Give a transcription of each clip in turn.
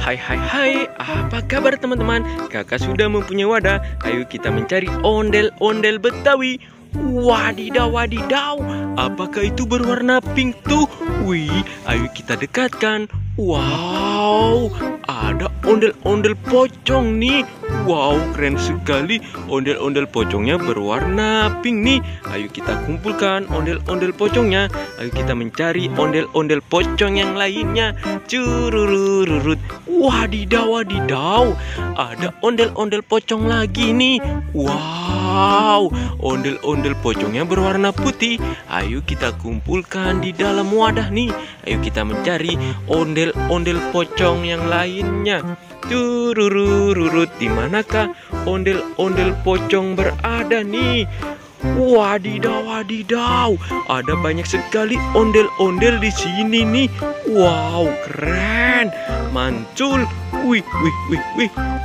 Hai, apa kabar teman-teman? Kakak sudah mempunyai wadah. Ayo kita mencari ondel-ondel Betawi. Wadidaw, apakah itu berwarna pink tuh? Wih, ayo kita dekatkan. Wow, ada ondel-ondel pocong nih. Wow, keren sekali. Ondel-ondel pocongnya berwarna pink nih. Ayo kita kumpulkan ondel-ondel pocongnya. Ayo kita mencari ondel-ondel pocong yang lainnya. Cururururut. Wadidaw, ada ondel-ondel pocong lagi nih. Wow, ondel-ondel pocongnya berwarna putih. Ayo kita kumpulkan di dalam wadah nih. Ayo kita mencari ondel-ondel pocong yang lainnya. Tururururut, di manakah ondel-ondel pocong berada nih? Wadidaw, ada banyak sekali ondel-ondel di sini nih. Wow, keren, mantul. Wih.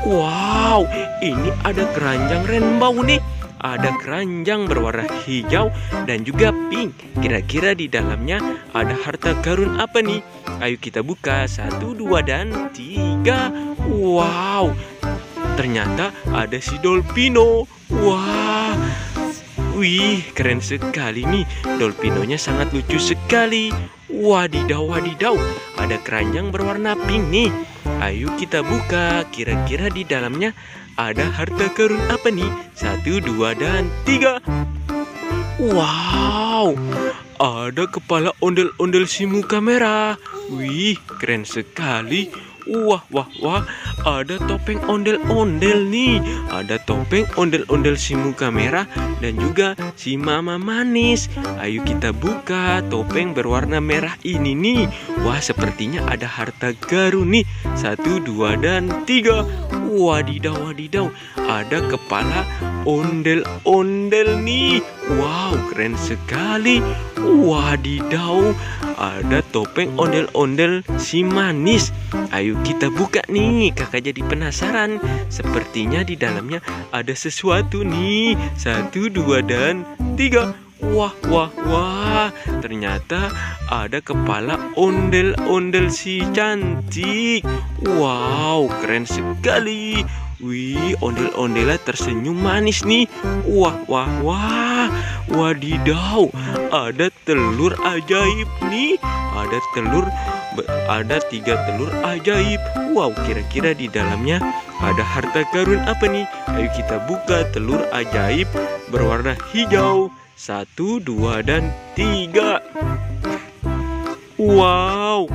Wow, ini ada keranjang rainbow nih. Ada keranjang berwarna hijau dan juga pink. Kira-kira di dalamnya ada harta karun apa nih? Ayo kita buka. 1, 2, dan 3. Wow, ternyata ada si Dolpino. Wah, wih, keren sekali nih. Dolpinonya sangat lucu sekali. Wadidaw, ada keranjang berwarna pink nih. Ayo kita buka. Kira-kira di dalamnya ada harta karun apa nih? 1, 2, dan 3. Wow, ada kepala ondel-ondel si muka merah. Wih, keren sekali. Wah, ada topeng ondel-ondel nih. Ada topeng ondel-ondel si muka merah dan juga si mama manis. Ayo kita buka topeng berwarna merah ini nih. Wah, sepertinya ada harta karun nih. 1, 2, dan 3. Wadidaw, ada kepala ondel-ondel nih. Wow, keren sekali. Wadidaw, ada topeng ondel-ondel si manis. Ayo kita buka nih. Kakak jadi penasaran. Sepertinya di dalamnya ada sesuatu nih. 1, 2, dan 3. Wah, ternyata ada kepala ondel-ondel si cantik. Wow, keren sekali. Wih, ondel-ondelnya tersenyum manis nih. Wah, wadidaw, ada telur ajaib nih. Ada 3 telur ajaib. Wow, kira-kira di dalamnya ada harta karun apa nih? Ayo kita buka telur ajaib berwarna hijau. 1, 2, dan 3. Wow,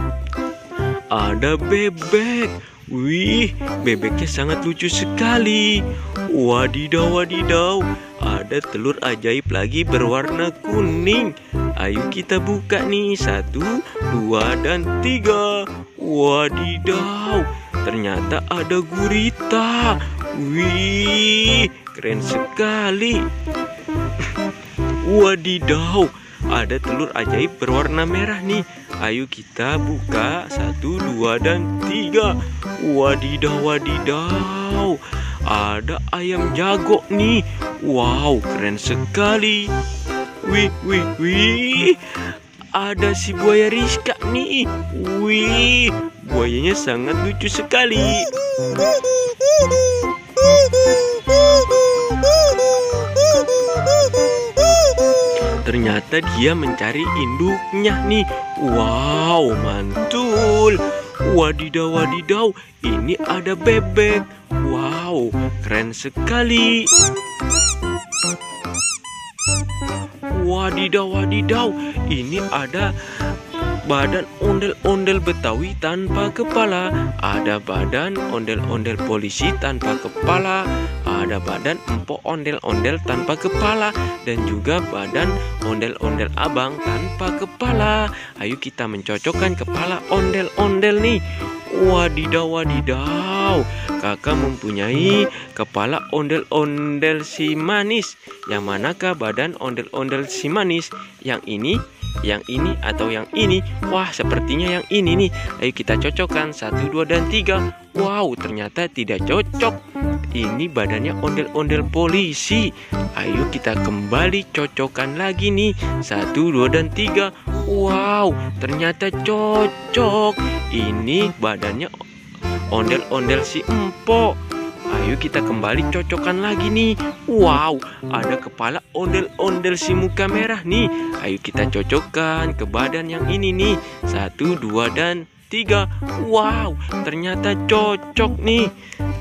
ada bebek. Wih, bebeknya sangat lucu sekali. Wadidaw, ada telur ajaib lagi berwarna kuning. Ayo kita buka nih. 1, 2, dan 3. Wadidaw, ternyata ada gurita. Wih, keren sekali. Wadidaw, ada telur ajaib berwarna merah nih. Ayo kita buka. 1, 2, dan 3. Wadidaw, ada ayam jago nih. Wow, keren sekali. Wih, ada si buaya Rizka nih. Wih, buayanya sangat lucu sekali. Ternyata dia mencari induknya nih. Wow, mantul. Wadidaw, ini ada bebek. Wow, keren sekali. Wadidaw, ini ada badan ondel-ondel Betawi tanpa kepala. Ada badan ondel-ondel polisi tanpa kepala. Ada badan empok ondel-ondel tanpa kepala. Dan juga badan ondel-ondel abang tanpa kepala. Ayo kita mencocokkan kepala ondel-ondel nih. Wadidaw, kakak mempunyai kepala ondel-ondel si manis. Yang manakah badan ondel-ondel si manis? Yang ini, atau yang ini? Wah, sepertinya yang ini nih. Ayo kita cocokkan. 1, 2, dan 3. Wow, ternyata tidak cocok. Ini badannya ondel-ondel polisi. Ayo kita kembali cocokkan lagi nih. 1, 2, dan 3. Wow, ternyata cocok. Ini badannya ondel-ondel si empok. Ayo kita kembali cocokkan lagi nih. Wow, ada kepala ondel-ondel si muka merah nih. Ayo kita cocokkan ke badan yang ini nih. 1, 2, dan 3. Wow, ternyata cocok nih.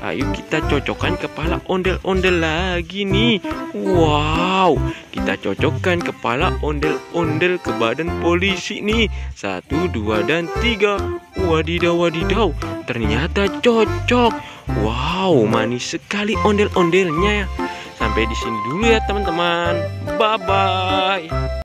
Ayo kita cocokkan kepala ondel-ondel lagi nih. Wow, kita cocokkan kepala ondel-ondel ke badan polisi nih. 1, 2, dan 3. Wadidaw, wadidaw, ternyata cocok. Wow, manis sekali ondel-ondelnya ya. Sampai di sini dulu ya teman-teman. Bye-bye.